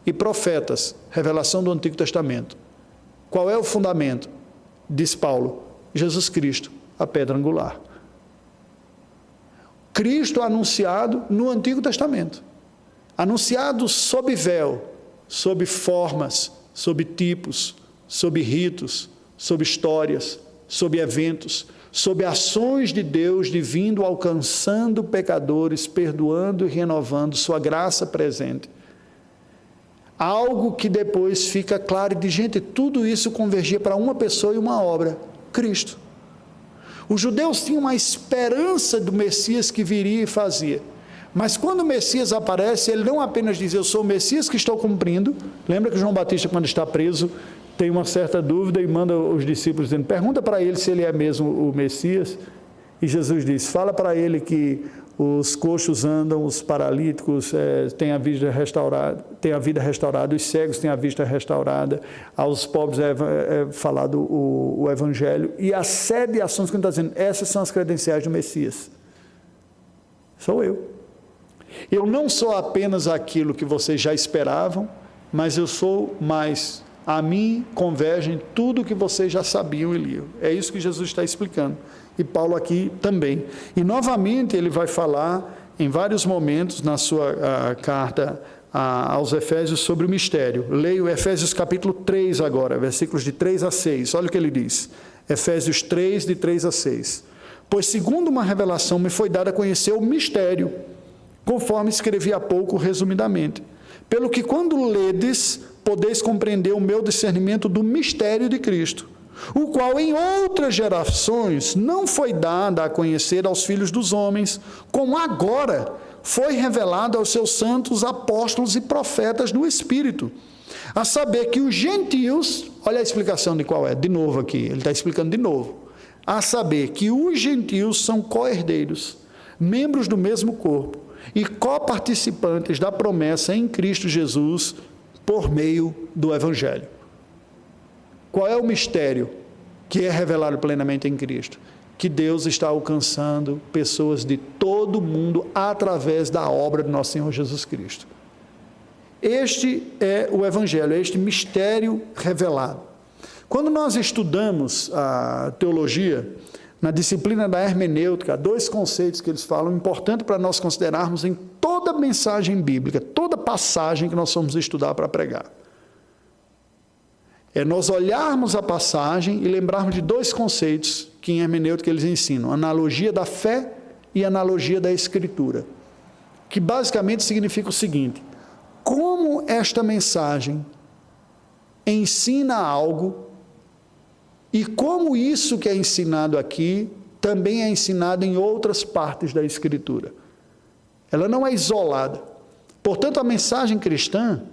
e profetas, revelação do Antigo Testamento. Qual é o fundamento? Diz Paulo: Jesus Cristo, a pedra angular. Cristo anunciado no Antigo Testamento, anunciado sob véu, sob formas, sob tipos, sob ritos, sob histórias, sob eventos, sob ações de Deus divino alcançando pecadores, perdoando e renovando sua graça presente. Algo que depois fica claro de gente, tudo isso convergia para uma pessoa e uma obra: Cristo. Os judeus tinham uma esperança do Messias que viria e fazia, mas quando o Messias aparece, ele não apenas diz: eu sou o Messias que estou cumprindo. Lembra que João Batista, quando está preso, tem uma certa dúvida e manda os discípulos dizendo: pergunta para ele se ele é mesmo o Messias. E Jesus diz: fala para ele que os coxos andam, os paralíticos têm a vida restaurada, os cegos têm a vista restaurada, aos pobres é falado o Evangelho, e a série de ações que ele está dizendo: essas são as credenciais do Messias. Sou eu. Eu não sou apenas aquilo que vocês já esperavam, mas eu sou mais. A mim convergem tudo que vocês já sabiam e liam. É isso que Jesus está explicando. E Paulo aqui também. E novamente ele vai falar em vários momentos na sua carta aos Efésios sobre o mistério. Leio Efésios capítulo 3 agora, versículos de 3 a 6. Olha o que ele diz. Efésios 3, de 3 a 6. Pois segundo uma revelação me foi dada a conhecer o mistério, conforme escrevi há pouco resumidamente. Pelo que quando ledes, podeis compreender o meu discernimento do mistério de Cristo, o qual em outras gerações não foi dado a conhecer aos filhos dos homens, como agora foi revelado aos seus santos apóstolos e profetas no Espírito, a saber que os gentios, olha a explicação de qual é, de novo aqui, ele está explicando de novo, a saber que os gentios são co-herdeiros, membros do mesmo corpo, e coparticipantes da promessa em Cristo Jesus, por meio do Evangelho. Qual é o mistério que é revelado plenamente em Cristo? Que Deus está alcançando pessoas de todo o mundo através da obra de nosso Senhor Jesus Cristo. Este é o Evangelho, é este mistério revelado. Quando nós estudamos a teologia, na disciplina da hermenêutica, há 2 conceitos que eles falam, importante para nós considerarmos em toda mensagem bíblica, toda passagem que nós vamos estudar para pregar. É nós olharmos a passagem e lembrarmos de 2 conceitos que em hermenêutica eles ensinam, analogia da fé e analogia da escritura, que basicamente significa o seguinte: como esta mensagem ensina algo e como isso que é ensinado aqui também é ensinado em outras partes da escritura. Ela não é isolada. Portanto, a mensagem cristã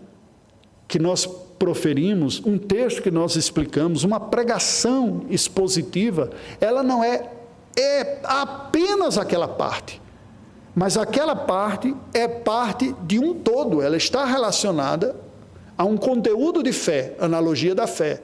que nós proferimos, um texto que nós explicamos, uma pregação expositiva, ela não é apenas aquela parte, mas aquela parte é parte de um todo, ela está relacionada a um conteúdo de fé, analogia da fé.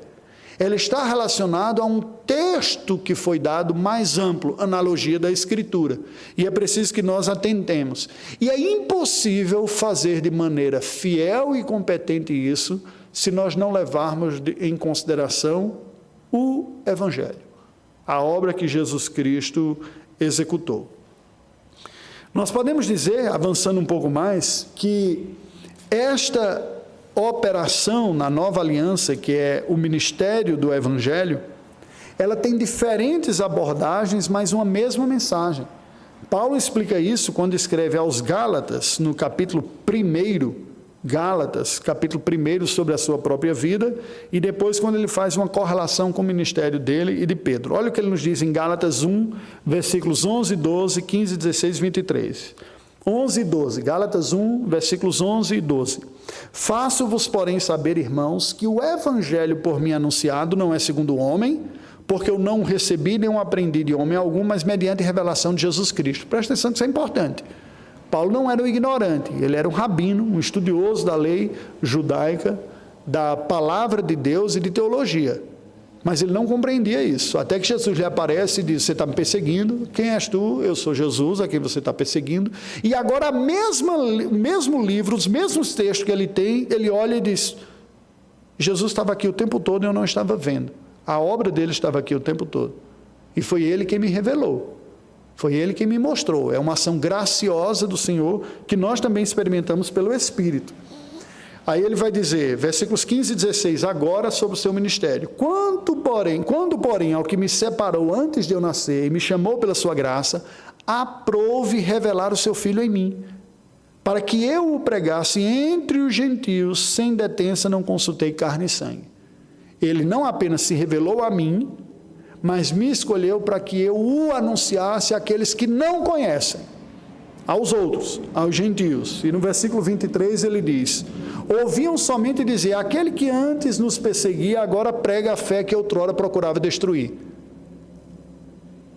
Ela está relacionada a um texto que foi dado mais amplo, analogia da Escritura. E é preciso que nós atentemos. E é impossível fazer de maneira fiel e competente isso, se nós não levarmos em consideração o Evangelho, a obra que Jesus Cristo executou. Nós podemos dizer, avançando um pouco mais, que esta operação na nova aliança, que é o ministério do Evangelho, ela tem diferentes abordagens, mas uma mesma mensagem. Paulo explica isso quando escreve aos Gálatas, no capítulo 1, Gálatas, capítulo 1, sobre a sua própria vida, e depois quando ele faz uma correlação com o ministério dele e de Pedro. Olha o que ele nos diz em Gálatas 1, versículos 11, 12, 15, 16 e 23. 11 e 12, Gálatas 1, versículos 11 e 12. Faço-vos, porém, saber, irmãos, que o evangelho por mim anunciado não é segundo o homem, porque eu não recebi nem aprendi de homem algum, mas mediante revelação de Jesus Cristo. Presta atenção que isso é importante. Paulo não era um ignorante, ele era um rabino, um estudioso da lei judaica, da palavra de Deus e de teologia. Mas ele não compreendia isso, até que Jesus lhe aparece e diz: você está me perseguindo, quem és tu? Eu sou Jesus, a quem você está perseguindo. E agora o mesmo livro, os mesmos textos que ele tem, ele olha e diz: Jesus estava aqui o tempo todo e eu não estava vendo. A obra dele estava aqui o tempo todo. E foi ele quem me revelou. Foi ele quem me mostrou. É uma ação graciosa do Senhor que nós também experimentamos pelo Espírito. Aí ele vai dizer, versículos 15 e 16, agora sobre o seu ministério. Quando, porém, ao que me separou antes de eu nascer e me chamou pela sua graça, aprouve revelar o seu Filho em mim, para que eu o pregasse entre os gentios, sem detença não consultei carne e sangue. Ele não apenas se revelou a mim, mas me escolheu para que eu o anunciasse àqueles que não conhecem, aos outros, aos gentios. E no versículo 23 ele diz: ouviam somente dizer, aquele que antes nos perseguia, agora prega a fé que outrora procurava destruir.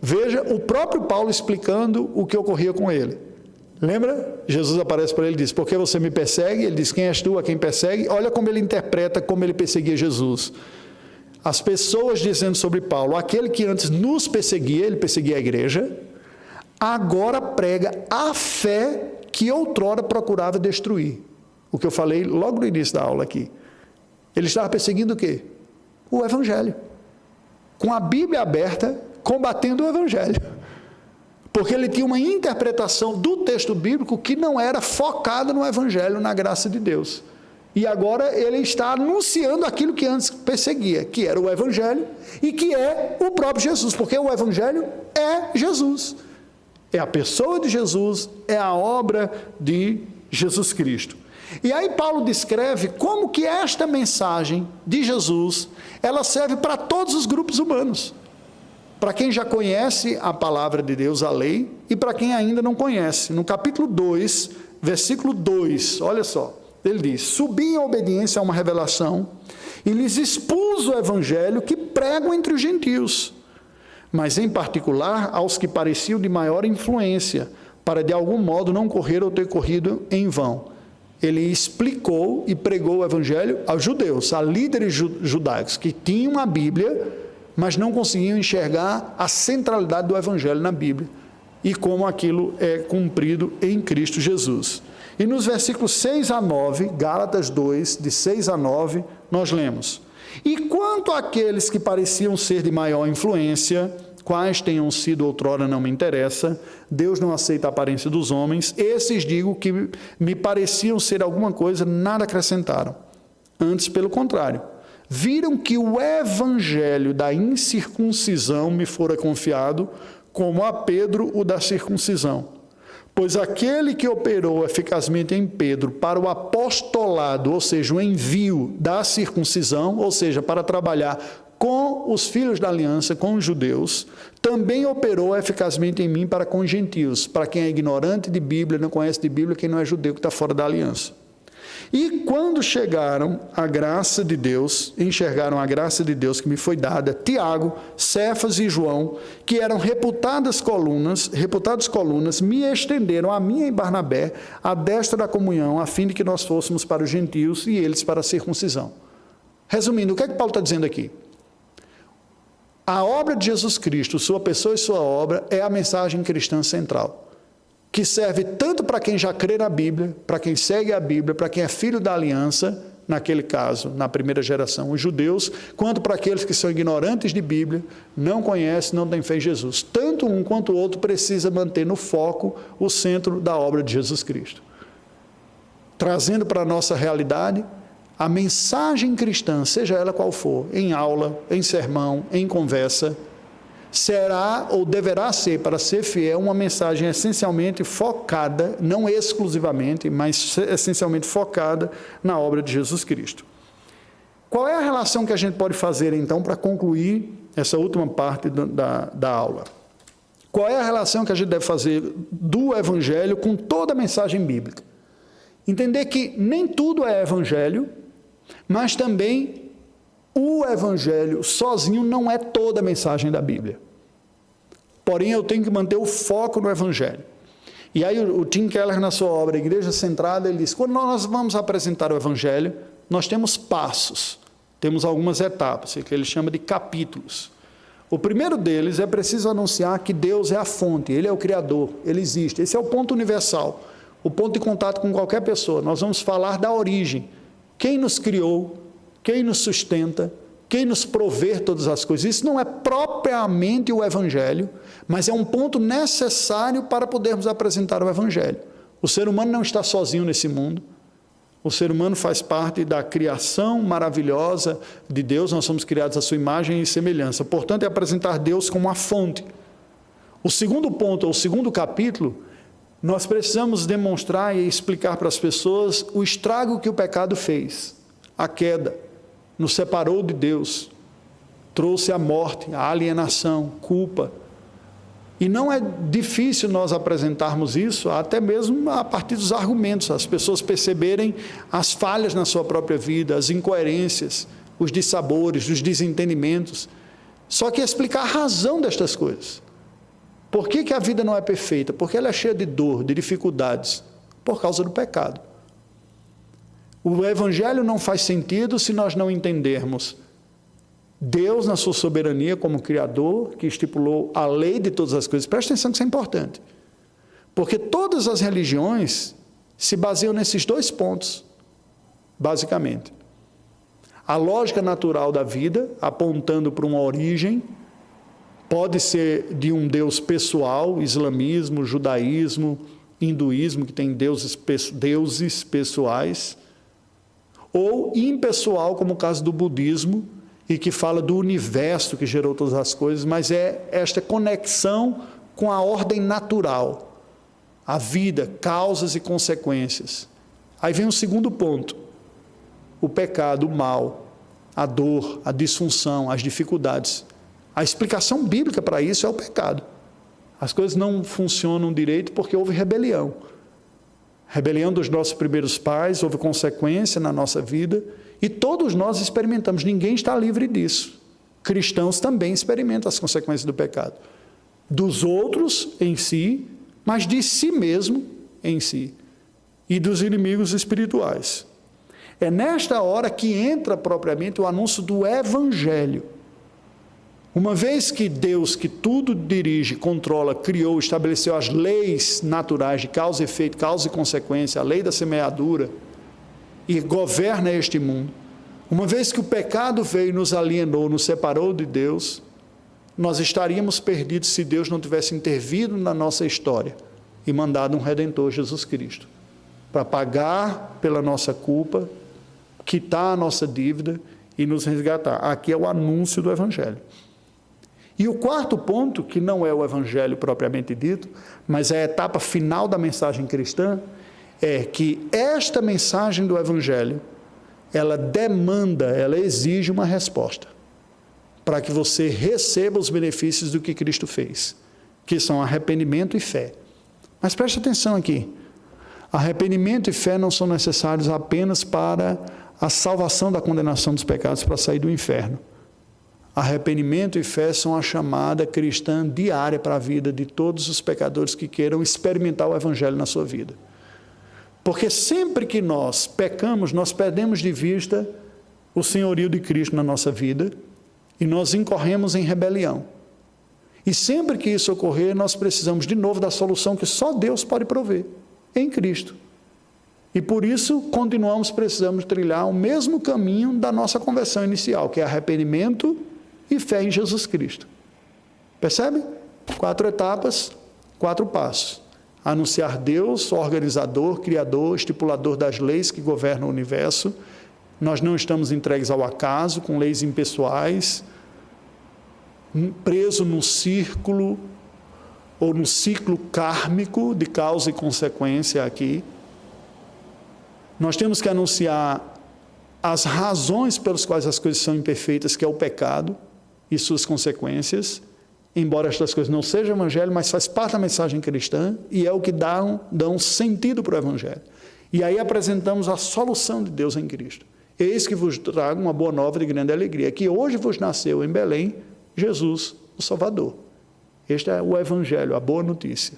Veja o próprio Paulo explicando o que ocorria com ele. Lembra? Jesus aparece para ele e diz: por que você me persegue? Ele diz: quem és tu a quem persegue? Olha como ele interpreta como ele perseguia Jesus. As pessoas dizendo sobre Paulo, aquele que antes nos perseguia, ele perseguia a igreja, agora prega a fé que outrora procurava destruir. O que eu falei logo no início da aula aqui. Ele estava perseguindo o quê? O Evangelho. Com a Bíblia aberta, combatendo o Evangelho. Porque ele tinha uma interpretação do texto bíblico que não era focada no Evangelho, na graça de Deus. E agora ele está anunciando aquilo que antes perseguia, que era o Evangelho e que é o próprio Jesus, porque o Evangelho é Jesus. É a pessoa de Jesus, é a obra de Jesus Cristo. E aí Paulo descreve como que esta mensagem de Jesus, ela serve para todos os grupos humanos. Para quem já conhece a palavra de Deus, a lei, e para quem ainda não conhece. No capítulo 2, versículo 2, olha só. Ele diz: subi em obediência a uma revelação e lhes expus o evangelho que prego entre os gentios, mas em particular aos que pareciam de maior influência, para de algum modo não correr ou ter corrido em vão. Ele explicou e pregou o evangelho aos judeus, a líderes judaicos que tinham a Bíblia, mas não conseguiam enxergar a centralidade do evangelho na Bíblia e como aquilo é cumprido em Cristo Jesus. E nos versículos 6 a 9, Gálatas 2, de 6 a 9, nós lemos: E quanto àqueles que pareciam ser de maior influência, quais tenham sido outrora não me interessa, Deus não aceita a aparência dos homens, esses digo que me pareciam ser alguma coisa, nada acrescentaram. Antes, pelo contrário, viram que o evangelho da incircuncisão me fora confiado, como a Pedro o da circuncisão. Pois aquele que operou eficazmente em Pedro para o apostolado, ou seja, o envio da circuncisão, ou seja, para trabalhar com os filhos da aliança, com os judeus, também operou eficazmente em mim para com os gentios, para quem é ignorante de Bíblia, não conhece de Bíblia, quem não é judeu, que está fora da aliança. E quando chegaram a graça de Deus, enxergaram a graça de Deus que me foi dada, Tiago, Cefas e João, que eram reputadas colunas, me estenderam a mim e Barnabé a destra da comunhão, a fim de que nós fôssemos para os gentios e eles para a circuncisão. Resumindo, o que é que Paulo está dizendo aqui? A obra de Jesus Cristo, sua pessoa e sua obra, é a mensagem cristã central, que serve tanto para quem já crê na Bíblia, para quem segue a Bíblia, para quem é filho da aliança, naquele caso, na primeira geração, os judeus, quanto para aqueles que são ignorantes de Bíblia, não conhecem, não têm fé em Jesus. Tanto um quanto o outro precisa manter no foco o centro da obra de Jesus Cristo. Trazendo para a nossa realidade a mensagem cristã, seja ela qual for, em aula, em sermão, em conversa, será ou deverá ser, para ser fiel, uma mensagem essencialmente focada, não exclusivamente, mas essencialmente focada na obra de Jesus Cristo. Qual é a relação que a gente pode fazer, então, para concluir essa última parte da aula? Qual é a relação que a gente deve fazer do Evangelho com toda a mensagem bíblica? Entender que nem tudo é Evangelho, mas também o Evangelho sozinho não é toda a mensagem da Bíblia. Porém, eu tenho que manter o foco no Evangelho. E aí o Tim Keller, na sua obra Igreja Centrada, ele diz, quando nós vamos apresentar o Evangelho, nós temos passos, temos algumas etapas, que ele chama de capítulos. O primeiro deles é preciso anunciar que Deus é a fonte, Ele é o Criador, Ele existe. Esse é o ponto universal, o ponto de contato com qualquer pessoa. Nós vamos falar da origem, quem nos criou, quem nos sustenta, quem nos provê todas as coisas. Isso não é propriamente o Evangelho, mas é um ponto necessário para podermos apresentar o Evangelho. O ser humano não está sozinho nesse mundo. O ser humano faz parte da criação maravilhosa de Deus. Nós somos criados à sua imagem e semelhança. Portanto, é apresentar Deus como a fonte. O segundo ponto, ou o segundo capítulo, nós precisamos demonstrar e explicar para as pessoas o estrago que o pecado fez, a queda. Nos separou de Deus, trouxe a morte, a alienação, culpa. E não é difícil nós apresentarmos isso, até mesmo a partir dos argumentos, as pessoas perceberem as falhas na sua própria vida, as incoerências, os dissabores, os desentendimentos. Só que explicar a razão destas coisas. Por que a vida não é perfeita? Porque ela é cheia de dor, de dificuldades, por causa do pecado. O Evangelho não faz sentido se nós não entendermos Deus na sua soberania como Criador, que estipulou a lei de todas as coisas. Presta atenção que isso é importante. Porque todas as religiões se baseiam nesses dois pontos, basicamente. A lógica natural da vida, apontando para uma origem, pode ser de um Deus pessoal, islamismo, judaísmo, hinduísmo, que tem deuses pessoais, ou impessoal, como o caso do budismo, e que fala do universo que gerou todas as coisas, mas é esta conexão com a ordem natural, a vida, causas e consequências. Aí vem o segundo ponto, o pecado, o mal, a dor, a disfunção, as dificuldades. A explicação bíblica para isso é o pecado. As coisas não funcionam direito porque houve rebelião. Rebelião dos nossos primeiros pais, houve consequência na nossa vida, e todos nós experimentamos, ninguém está livre disso. Cristãos também experimentam as consequências do pecado. Dos outros em si, mas de si mesmo em si. E dos inimigos espirituais. É nesta hora que entra propriamente o anúncio do Evangelho. Uma vez que Deus, que tudo dirige, controla, criou, estabeleceu as leis naturais de causa e efeito, causa e consequência, a lei da semeadura, e governa este mundo, Uma vez que o pecado veio e nos alienou, nos separou de Deus, nós estaríamos perdidos se Deus não tivesse intervido na nossa história e mandado um Redentor, Jesus Cristo, para pagar pela nossa culpa, quitar a nossa dívida e nos resgatar. Aqui é o anúncio do Evangelho. E o quarto ponto, que não é o Evangelho propriamente dito, mas é a etapa final da mensagem cristã, é que esta mensagem do Evangelho, ela demanda, ela exige uma resposta, para que você receba os benefícios do que Cristo fez, que são arrependimento e fé. Mas preste atenção aqui, arrependimento e fé não são necessários apenas para a salvação da condenação dos pecados, para sair do inferno. Arrependimento e fé são a chamada cristã diária para a vida de todos os pecadores que queiram experimentar o Evangelho na sua vida. Porque sempre que nós pecamos, nós perdemos de vista o senhorio de Cristo na nossa vida e nós incorremos em rebelião. E sempre que isso ocorrer, nós precisamos de novo da solução que só Deus pode prover, em Cristo. E por isso, precisamos trilhar o mesmo caminho da nossa conversão inicial, que é arrependimento e fé em Jesus Cristo. Percebe? 4 etapas, 4 passos. Anunciar Deus, organizador, criador, estipulador das leis que governam o universo. Nós não estamos entregues ao acaso, com leis impessoais, preso num círculo, ou no ciclo kármico de causa e consequência aqui. Nós temos que anunciar as razões pelas quais as coisas são imperfeitas, que é o pecado e suas consequências, embora estas coisas não sejam evangelho, mas faz parte da mensagem cristã e é o que dão sentido para o evangelho. E aí apresentamos a solução de Deus em Cristo. Eis que vos trago uma boa nova de grande alegria, que hoje vos nasceu em Belém Jesus, o Salvador. Este é o evangelho, a boa notícia.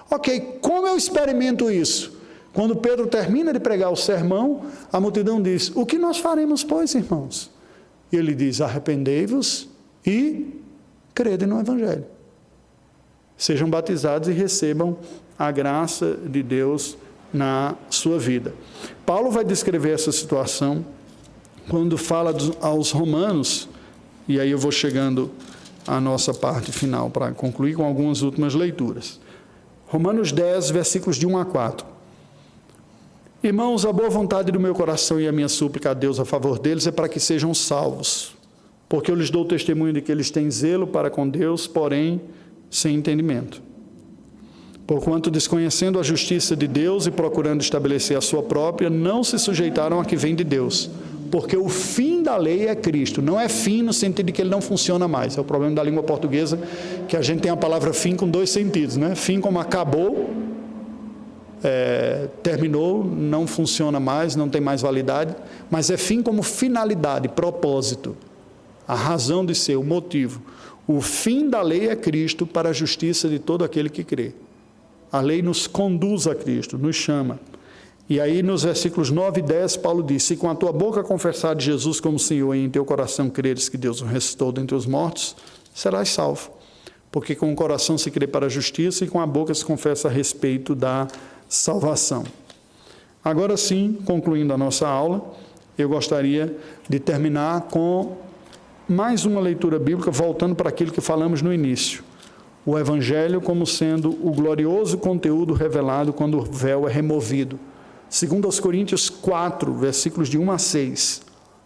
Ok, como eu experimento isso? Quando Pedro termina de pregar o sermão, a multidão diz: o que nós faremos, pois, irmãos? E ele diz: arrependei-vos e crede no Evangelho. Sejam batizados e recebam a graça de Deus na sua vida. Paulo vai descrever essa situação quando fala aos romanos, e aí eu vou chegando à nossa parte final para concluir com algumas últimas leituras. Romanos 10, versículos de 1 a 4. Irmãos, a boa vontade do meu coração e a minha súplica a Deus a favor deles é para que sejam salvos, porque eu lhes dou testemunho de que eles têm zelo para com Deus, porém sem entendimento. Porquanto, desconhecendo a justiça de Deus e procurando estabelecer a sua própria, não se sujeitaram a que vem de Deus, porque o fim da lei é Cristo. Não é fim no sentido de que ele não funciona mais. É o problema da língua portuguesa, que a gente tem a palavra fim com 2 sentidos, né? Fim como acabou, terminou, não funciona mais, não tem mais validade, mas é fim como finalidade, propósito, a razão de ser, o motivo. O fim da lei é Cristo para a justiça de todo aquele que crê. A lei nos conduz a Cristo, nos chama. E aí nos versículos 9 e 10, Paulo diz: se com a tua boca confessares Jesus como Senhor e em teu coração creres que Deus o ressuscitou dentre os mortos, serás salvo. Porque com o coração se crê para a justiça e com a boca se confessa a respeito da salvação. Agora sim, concluindo a nossa aula, eu gostaria de terminar com mais uma leitura bíblica, voltando para aquilo que falamos no início. O Evangelho como sendo o glorioso conteúdo revelado quando o véu é removido. 2 Coríntios 4, versículos de 1 a 6.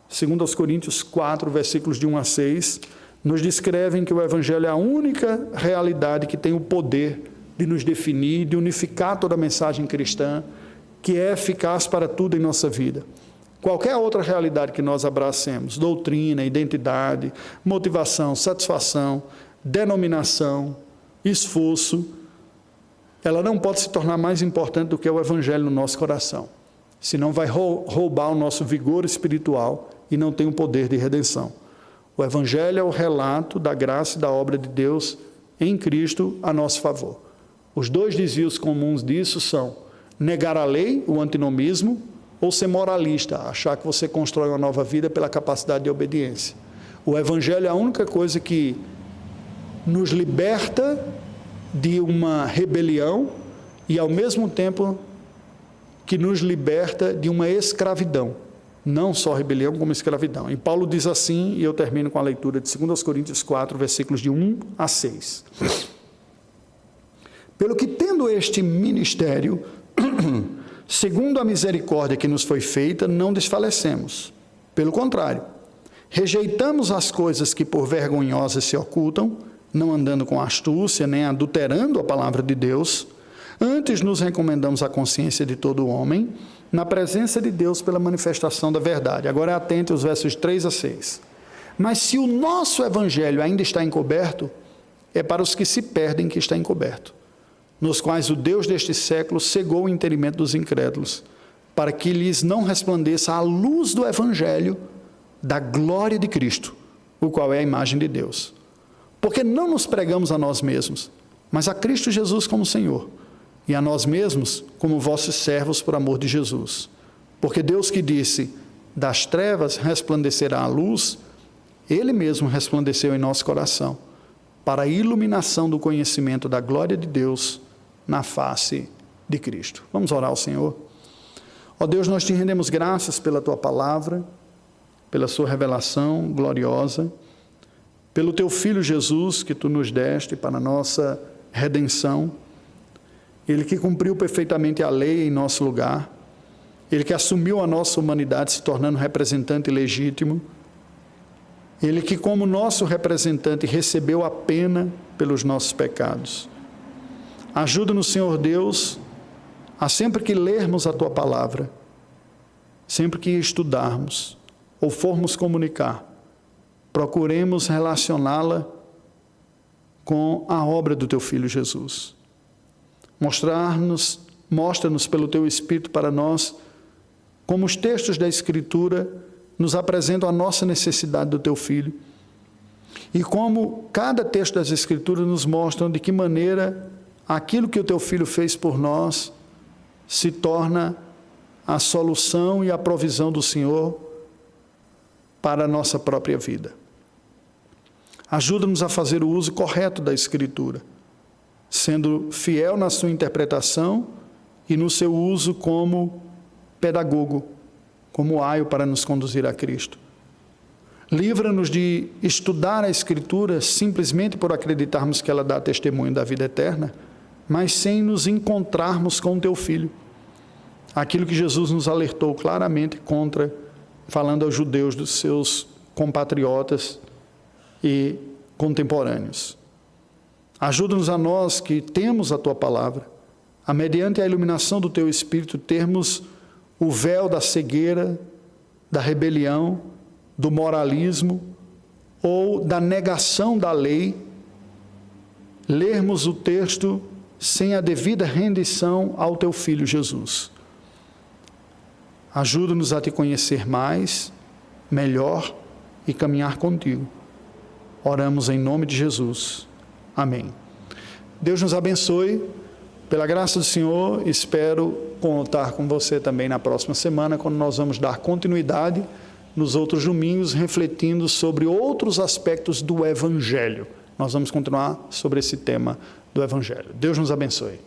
2 Coríntios 4, versículos de 1 a 6, nos descrevem que o Evangelho é a única realidade que tem o poder de nos definir, de unificar toda a mensagem cristã, que é eficaz para tudo em nossa vida. Qualquer outra realidade que nós abracemos, doutrina, identidade, motivação, satisfação, denominação, esforço, ela não pode se tornar mais importante do que o Evangelho no nosso coração, senão vai roubar o nosso vigor espiritual e não tem o poder de redenção. O Evangelho é o relato da graça e da obra de Deus em Cristo a nosso favor. Os 2 desvios comuns disso são negar a lei, o antinomismo, ou ser moralista, achar que você constrói uma nova vida pela capacidade de obediência. O Evangelho é a única coisa que nos liberta de uma rebelião e, ao mesmo tempo, que nos liberta de uma escravidão. não só rebelião, como escravidão. E Paulo diz assim, e eu termino com a leitura de 2 Coríntios 4, versículos de 1 a 6. Pelo que, tendo este ministério, segundo a misericórdia que nos foi feita, não desfalecemos. Pelo contrário, rejeitamos as coisas que por vergonhosas se ocultam, não andando com astúcia, nem adulterando a palavra de Deus. Antes nos recomendamos à consciência de todo homem, na presença de Deus pela manifestação da verdade. Agora atente aos versos 3 a 6. Mas se o nosso evangelho ainda está encoberto, é para os que se perdem que está encoberto, nos quais o Deus deste século cegou o entendimento dos incrédulos, para que lhes não resplandeça a luz do evangelho da glória de Cristo, o qual é a imagem de Deus. Porque não nos pregamos a nós mesmos, mas a Cristo Jesus como Senhor, e a nós mesmos como vossos servos por amor de Jesus. Porque Deus que disse, das trevas resplandecerá a luz, Ele mesmo resplandeceu em nosso coração, para a iluminação do conhecimento da glória de Deus na face de Cristo. Vamos orar ao Senhor. Ó Deus, nós te rendemos graças pela Tua palavra, pela Sua revelação gloriosa, pelo Teu Filho Jesus que Tu nos deste para a nossa redenção, Ele que cumpriu perfeitamente a lei em nosso lugar, Ele que assumiu a nossa humanidade se tornando representante legítimo, Ele que como nosso representante recebeu a pena pelos nossos pecados. Ajuda-nos, Senhor Deus, a sempre que lermos a Tua palavra, sempre que estudarmos ou formos comunicar, procuremos relacioná-la com a obra do Teu Filho Jesus. Mostra-nos pelo Teu Espírito para nós como os textos da Escritura nos apresentam a nossa necessidade do Teu Filho e como cada texto das Escrituras nos mostram de que maneira aquilo que o Teu Filho fez por nós se torna a solução e a provisão do Senhor para a nossa própria vida. Ajuda-nos a fazer o uso correto da Escritura, sendo fiel na sua interpretação e no seu uso como pedagogo, como aio para nos conduzir a Cristo. Livra-nos de estudar a Escritura simplesmente por acreditarmos que ela dá testemunho da vida eterna, mas sem nos encontrarmos com o Teu Filho. Aquilo que Jesus nos alertou claramente contra, falando aos judeus dos seus compatriotas e contemporâneos. Ajuda-nos a nós que temos a Tua palavra, a mediante a iluminação do Teu Espírito termos o véu da cegueira, da rebelião, do moralismo ou da negação da lei, lermos o texto sem a devida rendição ao Teu Filho Jesus. Ajuda-nos a Te conhecer mais, melhor e caminhar contigo. Oramos em nome de Jesus. Amém. Deus nos abençoe. Pela graça do Senhor, espero contar com você também na próxima semana, quando nós vamos dar continuidade nos outros domingos, refletindo sobre outros aspectos do Evangelho. Nós vamos continuar sobre esse tema do Evangelho. Deus nos abençoe.